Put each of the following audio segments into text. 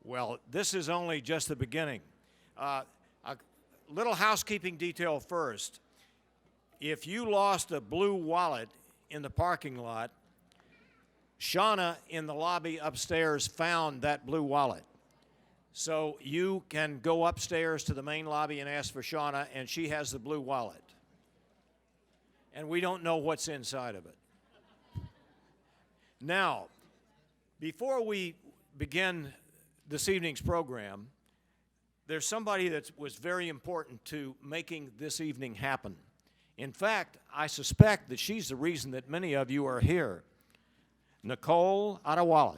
Well, this is only just the beginning. A little housekeeping detail first. If you lost a blue wallet in the parking lot, Shauna in the lobby upstairs found that blue wallet. So you can go upstairs to the main lobby and ask for Shauna, and she has the blue wallet. And we don't know what's inside of it. Now, before we begin this evening's program, there's somebody that was very important to making this evening happen. In fact, I suspect that she's the reason that many of you are here. Nicole Adewale.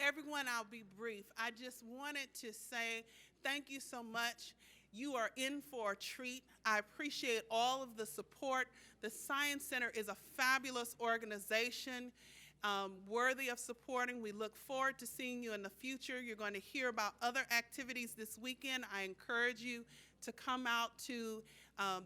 Everyone, I'll be brief. I just wanted to say thank you so much. You are in for a treat. I appreciate all of the support. The Science Center is a fabulous organization, worthy of supporting. We look forward to seeing you in the future. You're going to hear about other activities this weekend. I encourage you to come out to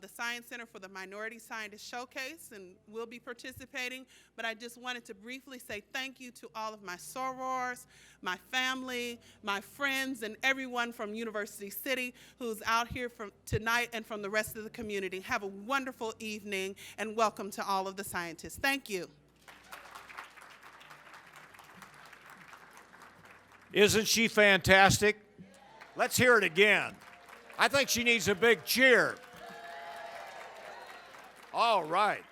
the Science Center for the Minority Scientist Showcase, and we'll be participating. But I just wanted to briefly say thank you to all of my sorors, my family, my friends, and everyone from University City who's out here from tonight and from the rest of the community. Have a wonderful evening, and welcome to all of the scientists. Thank you. Isn't she fantastic? Let's hear it again. I think she needs a big cheer. All right.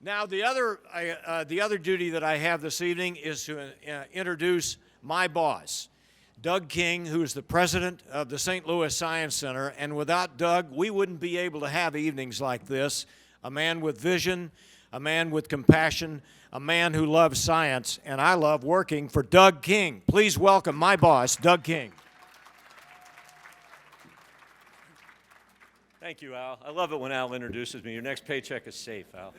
Now, the other duty that I have this evening is to introduce my boss, Doug King, who is the president of the St. Louis Science Center. And without Doug, we wouldn't be able to have evenings like this. A man with vision, a man with compassion, a man who loves science, and I love working for Doug King. Please welcome my boss, Doug King. Thank you, Al. I love it when Al introduces me. Your next paycheck is safe, Al.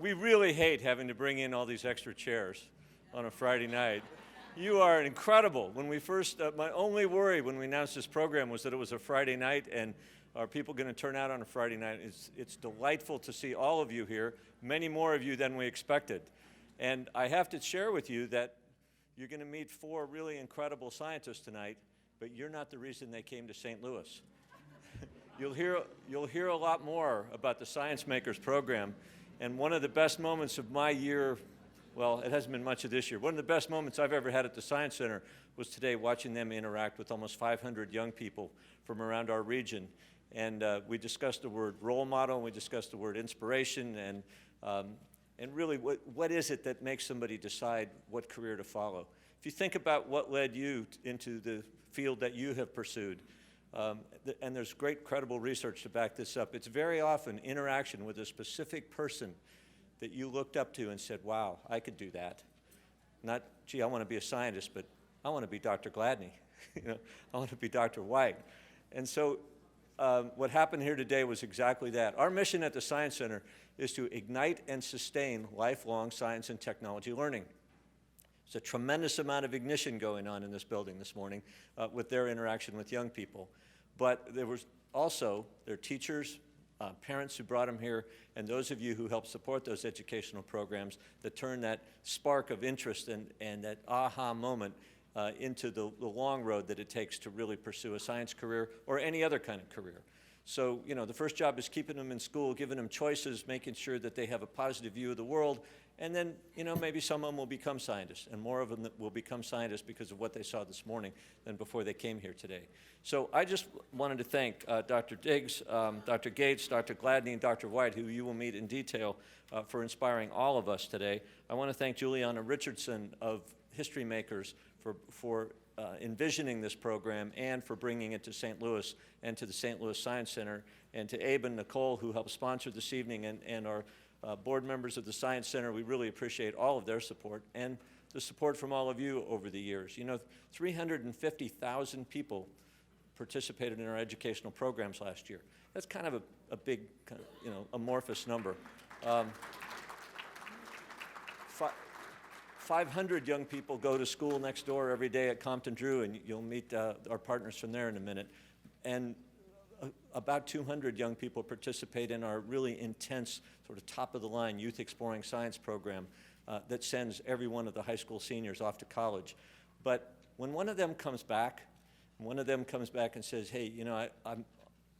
We really hate having to bring in all these extra chairs on a Friday night. You are incredible. When we first, my only worry when we announced this program was that it was a Friday night, and are people going to turn out on a Friday night? It's delightful to see all of you here, many more of you than we expected. And I have to share with you that you're going to meet 4 really incredible scientists tonight, but you're not the reason they came to St. Louis. You'll hear a lot more about the ScienceMakers program, and one of the best moments of my year, well, it hasn't been much of this year, one of the best moments I've ever had at the Science Center was today watching them interact with almost 500 young people from around our region. And we discussed the word role model, and we discussed the word inspiration, and really what is it that makes somebody decide what career to follow. If you think about what led you into the field that you have pursued, and there's great credible research to back this up, it's very often interaction with a specific person that you looked up to and said, wow, I could do that. Not, gee, I want to be a scientist, but I want to be Dr. Gladney. I want to be Dr. White. And so what happened here today was exactly that. Our mission at the Science Center is to ignite and sustain lifelong science and technology learning. There's a tremendous amount of ignition going on in this building this morning with their interaction with young people. But there was also their teachers, parents who brought them here, and those of you who helped support those educational programs that turned that spark of interest and that aha moment into the long road that it takes to really pursue a science career or any other kind of career. So, the first job is keeping them in school, giving them choices, making sure that they have a positive view of the world, and then, maybe some of them will become scientists, and more of them will become scientists because of what they saw this morning than before they came here today. So I just wanted to thank Dr. Diggs, Dr. Gates, Dr. Gladney, and Dr. White, who you will meet in detail for inspiring all of us today. I want to thank Julieanna Richardson of HistoryMakers for envisioning this program and for bringing it to St. Louis and to the St. Louis Science Center, and to Abe and Nicole, who helped sponsor this evening, and our board members of the Science Center. We really appreciate all of their support and the support from all of you over the years. 350,000 people participated in our educational programs last year. That's kind of a big, amorphous number. 500 young people go to school next door every day at Compton Drew, and you'll meet our partners from there in a minute. And about 200 young people participate in our really intense, sort of top-of-the-line Youth Exploring Science program that sends every one of the high school seniors off to college. But when one of them comes back and says, hey, you know,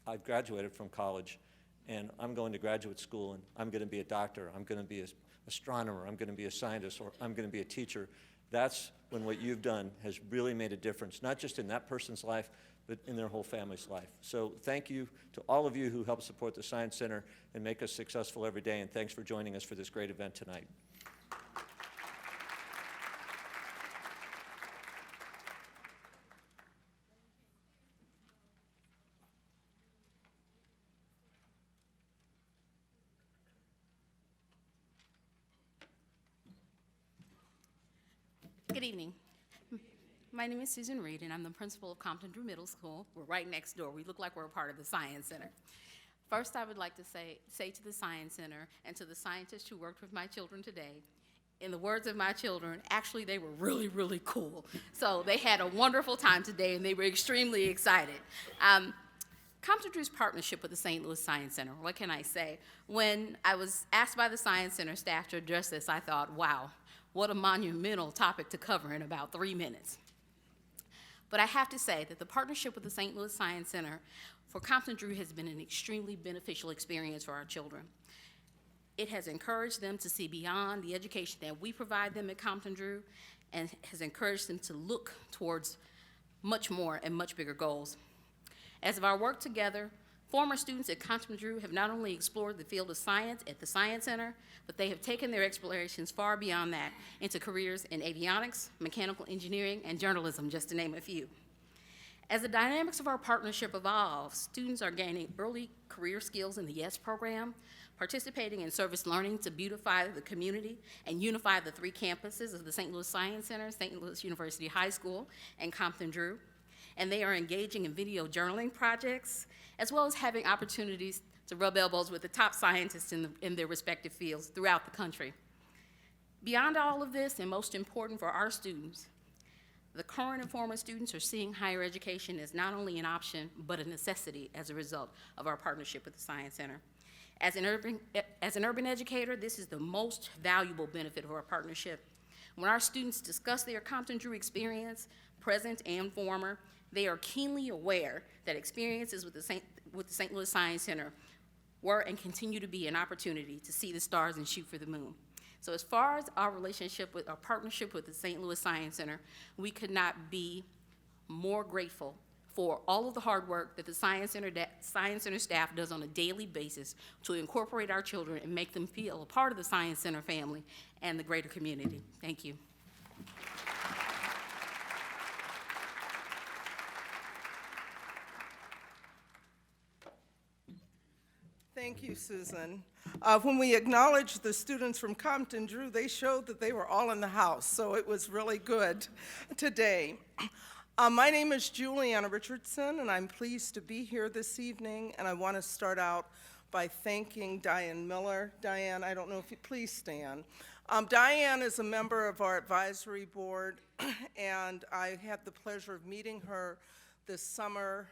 I've graduated from college, and I'm going to graduate school, and I'm going to be a doctor, I'm going to be an astronomer, I'm going to be a scientist, or I'm going to be a teacher, that's when what you've done has really made a difference, not just in that person's life, but in their whole family's life. So thank you to all of you who help support the Science Center and make us successful every day, and thanks for joining us for this great event tonight. Good evening. My name is Susan Reid, and I'm the principal of Compton Drew Middle School. We're right next door. We look like we're a part of the Science Center. First, I would like to say to the Science Center and to the scientists who worked with my children today, in the words of my children, actually they were really, really cool. So they had a wonderful time today, and they were extremely excited. Compton Drew's partnership with the St. Louis Science Center, what can I say? When I was asked by the Science Center staff to address this, I thought, wow, what a monumental topic to cover in about 3 minutes. But I have to say that the partnership with the St. Louis Science Center for Compton Drew has been an extremely beneficial experience for our children. It has encouraged them to see beyond the education that we provide them at Compton Drew, and has encouraged them to look towards much more and much bigger goals. As of our work together, former students at Compton Drew have not only explored the field of science at the Science Center, but they have taken their explorations far beyond that into careers in avionics, mechanical engineering, and journalism, just to name a few. As the dynamics of our partnership evolve, students are gaining early career skills in the YES program, participating in service learning to beautify the community and unify the 3 campuses of the St. Louis Science Center, St. Louis University High School, and Compton Drew. And they are engaging in video journaling projects, as well as having opportunities to rub elbows with the top scientists in their respective fields throughout the country. Beyond all of this, and most important for our students, the current and former students are seeing higher education as not only an option, but a necessity as a result of our partnership with the Science Center. As an urban educator, this is the most valuable benefit of our partnership. When our students discuss their Compton Drew experience, present and former, they are keenly aware that experiences with the St. Louis Science Center were and continue to be an opportunity to see the stars and shoot for the moon. So as far as our partnership with the St. Louis Science Center, we could not be more grateful for all of the hard work that the Science Center staff does on a daily basis to incorporate our children and make them feel a part of the Science Center family and the greater community. Thank you. Thank you, Susan. When we acknowledged the students from Compton Drew, they showed that they were all in the house, so it was really good today. My name is Julieanna Richardson, and I'm pleased to be here this evening, and I want to start out by thanking Diane Miller. Diane, I don't know if you please stand. Diane is a member of our advisory board, and I had the pleasure of meeting her this summer.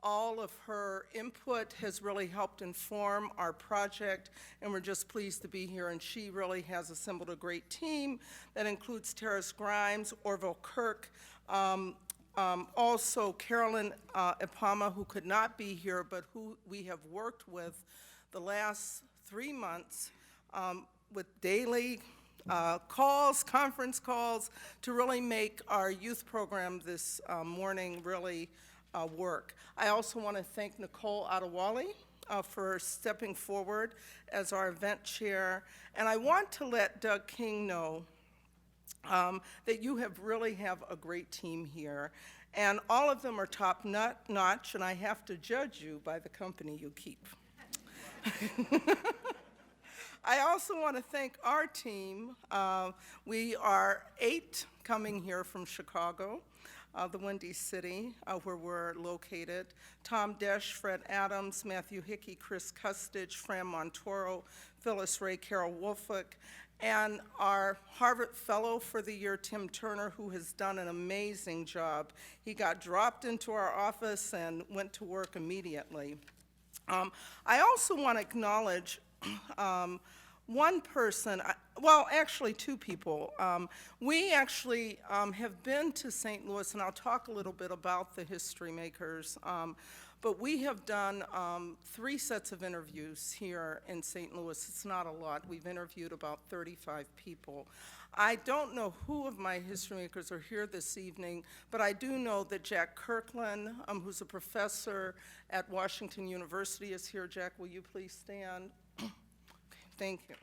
All of her input has really helped inform our project, and we're just pleased to be here. And she really has assembled a great team that includes Terrace Grimes, Orville Kirk, also Carolyn Ipama, who could not be here, but who we have worked with the last 3 months with daily conference calls, to really make our youth program this morning really work. I also want to thank Nicole Adewale for stepping forward as our event chair. And I want to let Doug King know that you really have a great team here. And all of them are top notch, and I have to judge you by the company you keep. I also want to thank our team. We are 8 coming here from Chicago. The Windy City, where we're located. Tom Desch, Fred Adams, Matthew Hickey, Chris Custich, Fran Montoro, Phyllis Ray, Carol Wolfick, and our Harvard Fellow for the year, Tim Turner, who has done an amazing job. He got dropped into our office and went to work immediately. I also want to acknowledge one person, well, actually two people. We actually have been to St. Louis, and I'll talk a little bit about the HistoryMakers, but we have done 3 sets of interviews here in St. Louis. It's not a lot. We've interviewed about 35 people. I don't know who of my HistoryMakers are here this evening, but I do know that Jack Kirkland, who's a professor at Washington University, is here. Jack, will you please stand? Okay, thank you.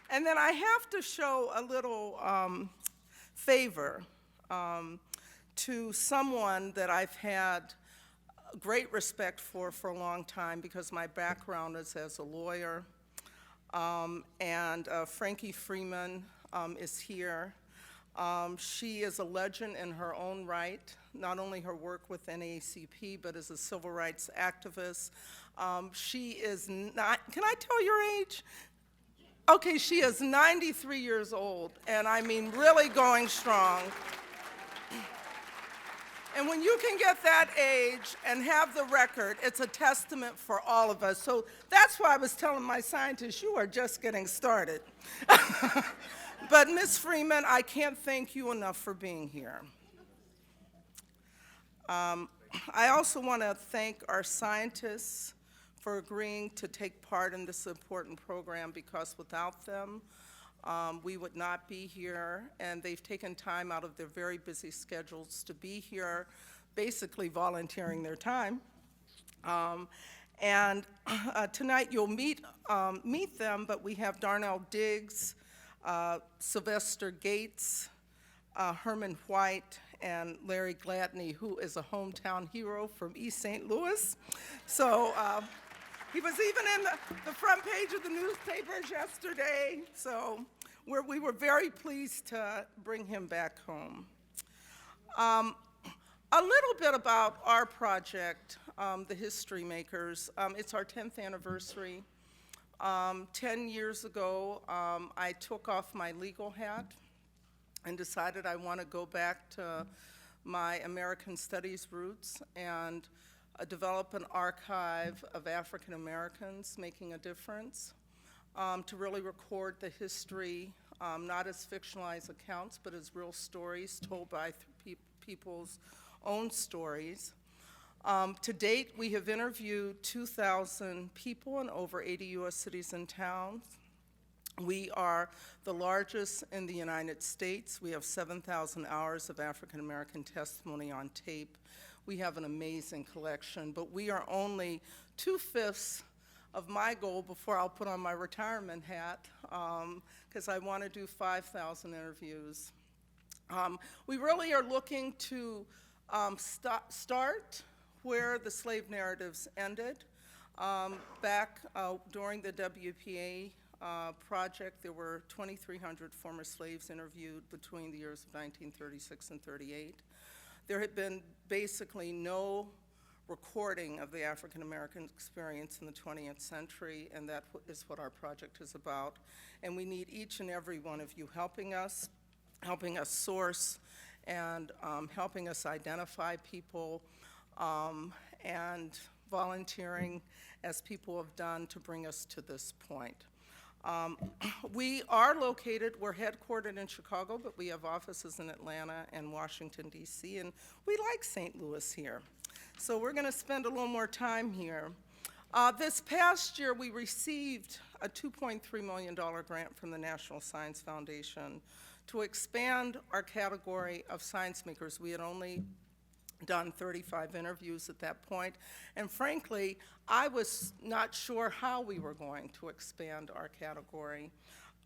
And then I have to show a little favor to someone that I've had great respect for a long time because my background is as a lawyer. Frankie Freeman is here. She is a legend in her own right, not only her work with NAACP, but as a civil rights activist. She is not, can I tell your age? Okay, she is 93 years old, and I mean really going strong. And when you can get that age and have the record, it's a testament for all of us. So that's why I was telling my scientists, you are just getting started. But Ms. Freeman, I can't thank you enough for being here. I also want to thank our scientists for agreeing to take part in this important program, because without them, we would not be here, and they've taken time out of their very busy schedules to be here, basically volunteering their time. Tonight you'll meet them, but we have Darnell Diggs, Sylvester Gates, Herman White, and Larry Gladney, who is a hometown hero from East St. Louis. So he was even in the front page of the newspapers yesterday, so we were very pleased to bring him back home. A little bit about our project, the HistoryMakers. It's our 10th anniversary. 10 years ago, I took off my legal hat and decided I want to go back to my American Studies roots and develop an archive of African Americans making a difference, to really record the history, not as fictionalized accounts, but as real stories told by people's own stories. To date, we have interviewed 2,000 people in over 80 U.S. cities and towns. We are the largest in the United States. We have 7,000 hours of African American testimony on tape. We have an amazing collection, but we are only 2/5 of my goal before I'll put on my retirement hat, because I want to do 5,000 interviews. We really are looking to start where the slave narratives ended. Back during the WPA project, there were 2,300 former slaves interviewed between the years of 1936 and 38. There had been basically no recording of the African American experience in the 20th century, and that is what our project is about. And we need each and every one of you helping us source, and helping us identify people, and volunteering as people have done to bring us to this point. We're headquartered in Chicago, but we have offices in Atlanta and Washington, D.C., and we like St. Louis here. So we're going to spend a little more time here. This past year, we received a $2.3 million grant from the National Science Foundation to expand our category of ScienceMakers. We had only done 35 interviews at that point, and frankly, I was not sure how we were going to expand our category.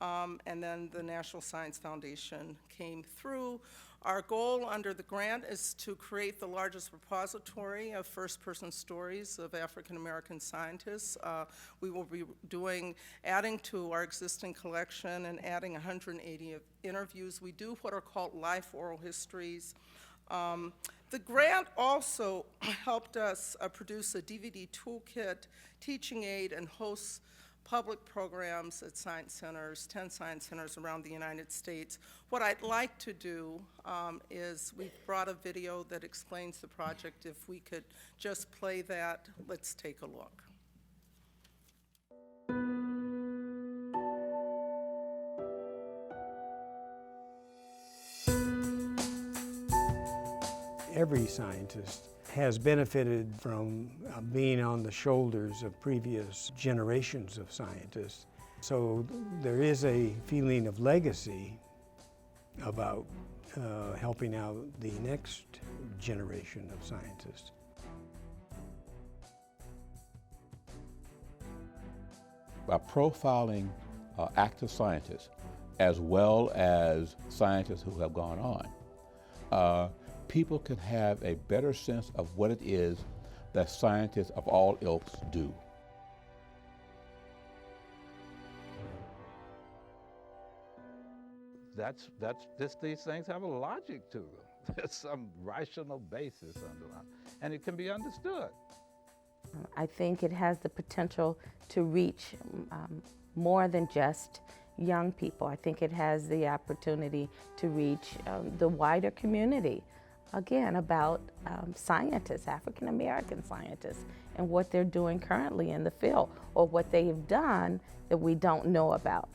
And then the National Science Foundation came through. Our goal under the grant is to create the largest repository of first-person stories of African American scientists. We will be adding to our existing collection and adding 180 interviews. We do what are called life oral histories. The grant also helped us produce a DVD toolkit, teaching aid, and host public programs at science centers, 10 science centers around the United States. What I'd like to do is we've brought a video that explains the project. If we could just play that, let's take a look. Every scientist has benefited from being on the shoulders of previous generations of scientists. So there is a feeling of legacy about helping out the next generation of scientists. By profiling active scientists as well as scientists who have gone on, people can have a better sense of what it is that scientists of all ilks do. These things have a logic to them. There's some rational basis underlying, and it can be understood. I think it has the potential to reach more than just young people. I think it has the opportunity to reach the wider community, again, about scientists, African American scientists, and what they're doing currently in the field, or what they have done that we don't know about.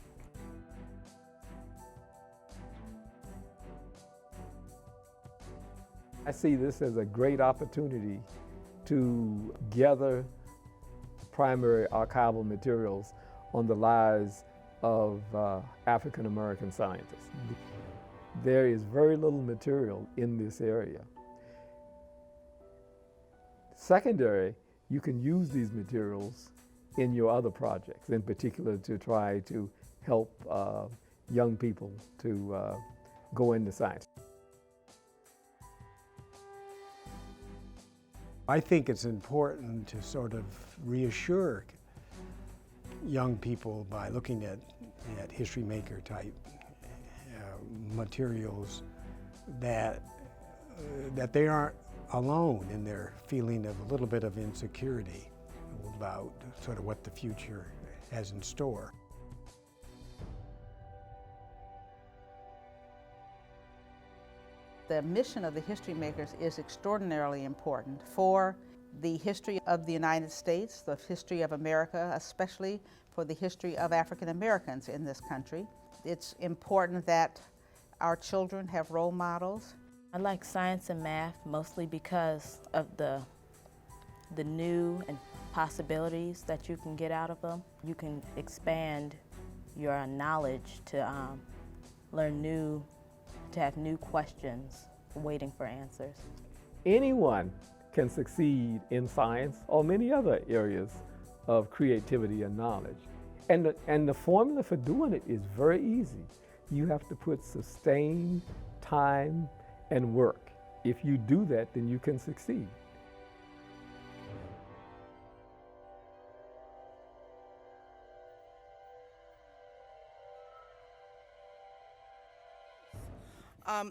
I see this as a great opportunity to gather primary archival materials on the lives of African American scientists. There is very little material in this area. Secondary, you can use these materials in your other projects, in particular to try to help young people to go into science. I think it's important to sort of reassure young people by looking at HistoryMaker type materials that they aren't alone in their feeling of a little bit of insecurity about sort of what the future has in store. The mission of the HistoryMakers is extraordinarily important for the history of the United States, the history of America, especially for the history of African Americans in this country. It's important that our children have role models. I like science and math mostly because of the new and possibilities that you can get out of them. You can expand your knowledge to learn new, to have new questions waiting for answers. Anyone can succeed in science or many other areas of creativity and knowledge. And the formula for doing it is very easy. You have to put sustained time and work. If you do that, then you can succeed.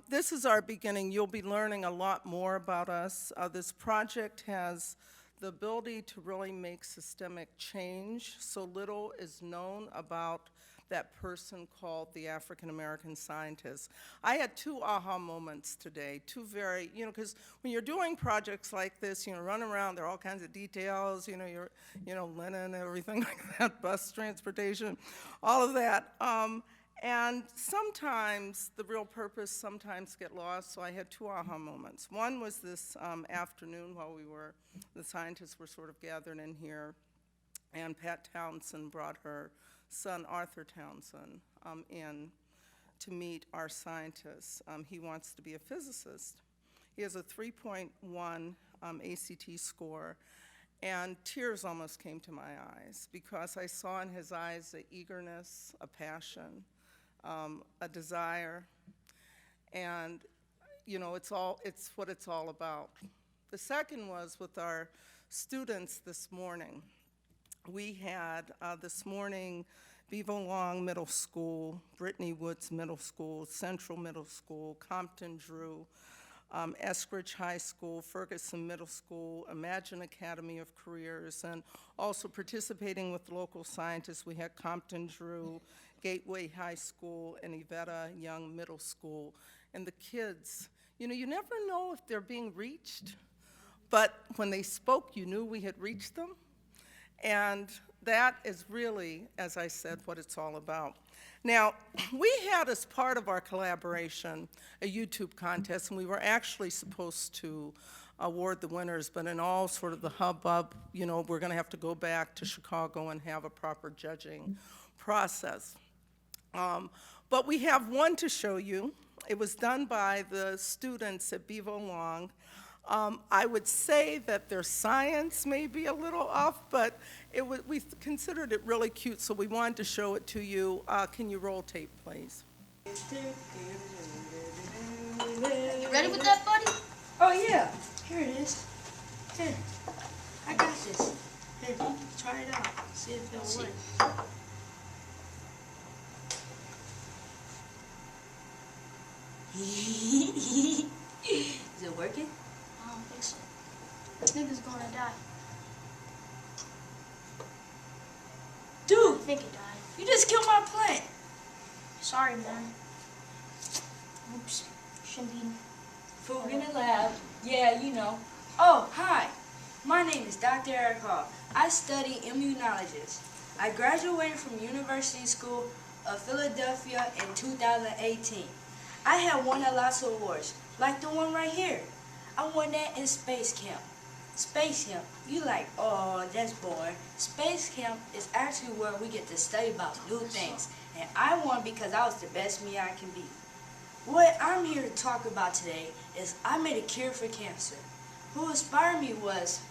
This is our beginning. You'll be learning a lot more about us. This project has the ability to really make systemic change. So little is known about that person called the African American scientist. I had two aha moments today, two very, because when you're doing projects like this, run around, there are all kinds of details, linen, everything like that, bus transportation, all of that. And sometimes the real purpose sometimes get lost, so I had two aha moments. One was this afternoon while the scientists were sort of gathered in here, and Pat Townsend brought her son, Arthur Townsend, in to meet our scientists. He wants to be a physicist. He has a 3.1 ACT score, and tears almost came to my eyes because I saw in his eyes the eagerness, a passion, a desire, and it's what it's all about. The second was with our students this morning. We had this morning Bevo Long Middle School, Brittany Woods Middle School, Central Middle School, Compton Drew, Eskridge High School, Ferguson Middle School, Imagine Academy of Careers, and also participating with local scientists, we had Compton Drew, Gateway High School, and Yvetta Young Middle School. And the kids, you know, you never know if they're being reached, but when they spoke, you knew we had reached them. And that is really, as I said, what it's all about. Now, we had as part of our collaboration a YouTube contest, and we were actually supposed to award the winners, but in all sort of the hubbub, you know, we're going to have to go back to Chicago and have a proper judging process. But we have one to show you. It was done by the students at Bevo Long. I would say that their science may be a little off, but we considered it really cute, so we wanted to show it to you. Can you roll tape, please? You ready with that, buddy? Oh, yeah. Here it is. Here. I got this. Here, try it out. See if it'll work. Is it working? I don't think so. This nigga's gonna die. Dude! I think it died. You just killed my plant! Sorry, man. Oops. Shouldn't be. Food in the lab. Yeah, you know. Oh, hi. My name is Dr. Eric Hall. I study immunologist. I graduated from University School of Philadelphia in 2018. I have won a lot of awards, like the one right here. I won that in Space Camp. Space Camp, you like, oh, that's boring. Space Camp is actually where we get to study about new things. And I won because I was the best me I can be. What I'm here to talk about today is I made a cure for cancer. Who inspired me was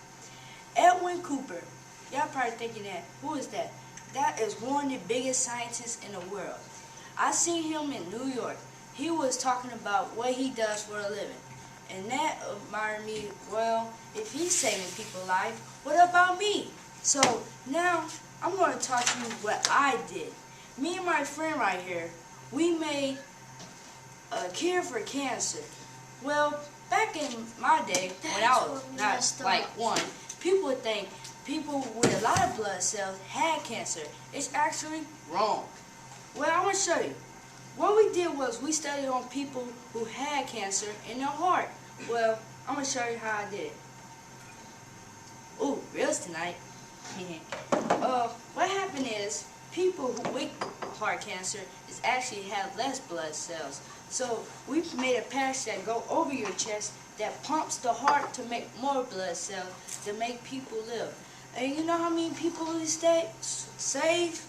Edwin Cooper. Y'all probably thinking that, who is that? That is one of the biggest scientists in the world. I seen him in New York. He was talking about what he does for a living. And that admired me. Well, if he's saving people's lives, what about me? So now I'm going to talk to you what I did. Me and my friend right here, we made a cure for cancer. Well, back in my day, when I was not like one, people would think people with a lot of blood cells had cancer. It's actually wrong. Well, I want to show you. What we did was we studied on people who had cancer in their heart. Well, I'm going to show you how I did it. Ooh, reels tonight. What happened is people who with heart cancer is actually have less blood cells. So we made a patch that go over your chest that pumps the heart to make more blood cells to make people live. And you know how many people we saved?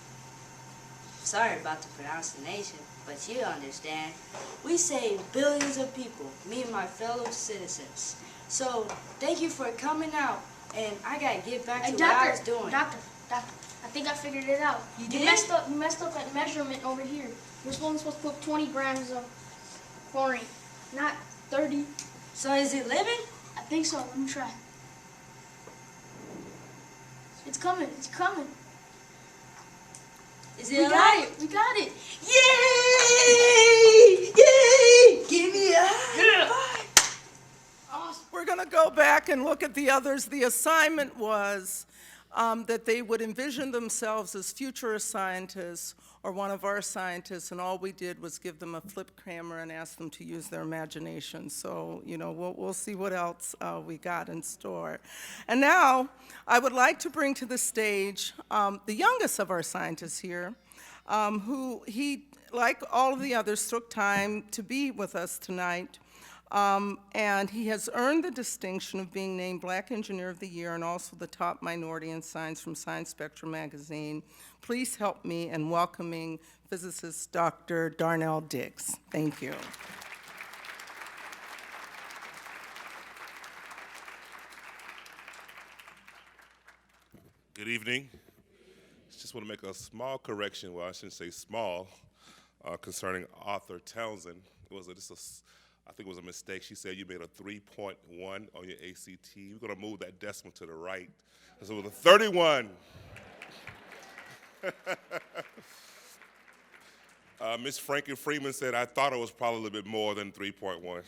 Sorry about the pronunciation, but you understand. We saved billions of people, me and my fellow citizens. So thank you for coming out, and I gotta get back to what I was doing. Doctor, I think I figured it out. You did? You messed up that measurement over here. You're only supposed to put 20 grams of chlorine, not 30. So is it living? I think so. Let me try. It's coming. It's coming. Is it We alive? got it. We got it. Yay! Yay! Give me a high five. Awesome. We're going to go back and look at the others. The assignment was that they would envision themselves as future scientists or one of our scientists, and all we did was give them a flip camera and ask them to use their imagination. So, you know, we'll see what else we got in store. And now, I would like to bring to the stage the youngest of our scientists here, who like all of the others, took time to be with us tonight. And he has earned the distinction of being named Black Engineer of the Year and also the top minority in science from Science Spectrum magazine. Please help me in welcoming physicist Dr. Darnell Diggs. Thank you. Good evening. Just want to make a small correction. Well, I shouldn't say small, concerning Arthur Townsend. I think it was a mistake. She said you made a 3.1 on your ACT. We're going to move that decimal to the right. So it was a 31. Miss Franken Freeman said, I thought it was probably a little bit more than 3.1.